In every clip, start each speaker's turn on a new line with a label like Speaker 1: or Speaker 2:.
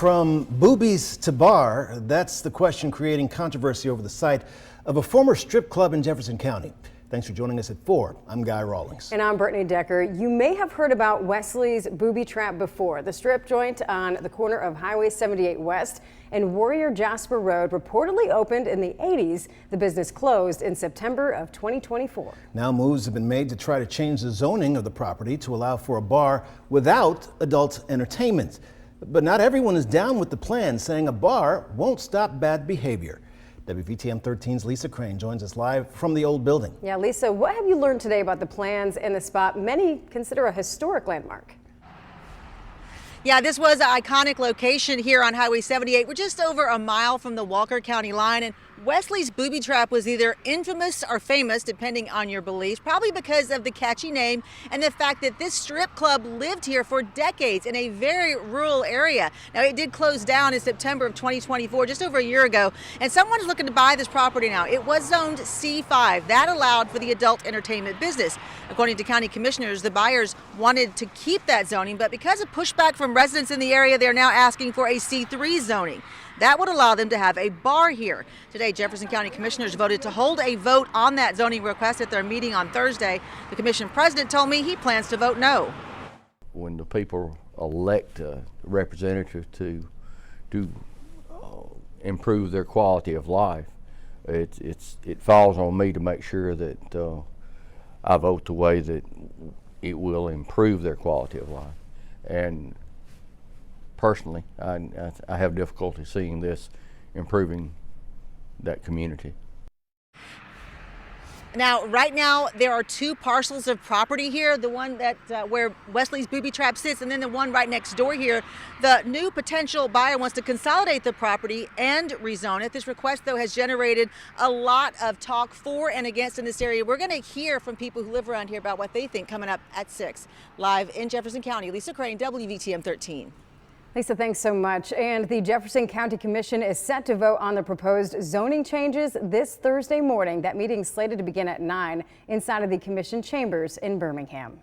Speaker 1: From boobies to bar, that's the question creating controversy over the site of a former strip club in Jefferson County. Thanks for joining us at 4. I'm Guy Rawlings.
Speaker 2: And I'm Brittany Decker. You may have heard about Wesley's Booby Trap before. The strip joint on the corner of Highway 78 West and Warrior Jasper Road reportedly opened in the 80s. The business closed in September of 2024. Now
Speaker 1: moves have been made to try to change the zoning of the property to allow for a bar without adult entertainment. But not everyone is down with the plan, saying a bar won't stop bad behavior. WVTM 13's Lisa Crane joins us live from the old building.
Speaker 2: Yeah, Lisa, what have you learned today about the plans and the spot many consider a historic landmark?
Speaker 3: Yeah, this was an iconic location here on Highway 78. We're just over a mile from the Walker County line, and Wesley's Booby Trap was either infamous or famous, depending on your beliefs, probably because of the catchy name and the fact that this strip club lived here for decades in a very rural area. Now, it did close down in September of 2024, just over a year ago, and someone's looking to buy this property now. It was zoned C5. That allowed for the adult entertainment business. According to county commissioners, the buyers wanted to keep that zoning, but because of pushback from residents in the area, they're now asking for a C3 zoning. That would allow them to have a bar here. Today, Jefferson County Commissioners voted to hold a vote on that zoning request at their meeting on Thursday. The commission president told me he plans to vote no.
Speaker 4: When the people elect a representative to improve their quality of life, it falls on me to make sure that I vote the way that it will improve their quality of life. And personally, I have difficulty seeing this improving that community.
Speaker 3: Now, right now, there are 2 parcels of property here. The one that where Wesley's Booby Trap sits, and then the one right next door here. The new potential buyer wants to consolidate the property and rezone it. This request, though, has generated a lot of talk for and against in this area. We're going to hear from people who live around here about what they think coming up at 6. Live in Jefferson County, Lisa Crane, WVTM 13.
Speaker 2: Lisa, thanks so much. And the Jefferson County Commission is set to vote on the proposed zoning changes this Thursday morning. That meeting is slated to begin at 9 inside of the Commission chambers in Birmingham.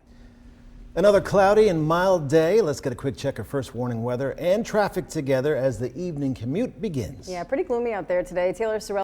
Speaker 1: Another cloudy and mild day. Let's get a quick check of first warning weather and traffic together as the evening commute begins.
Speaker 2: Yeah, pretty gloomy out there today. Taylor Sorrell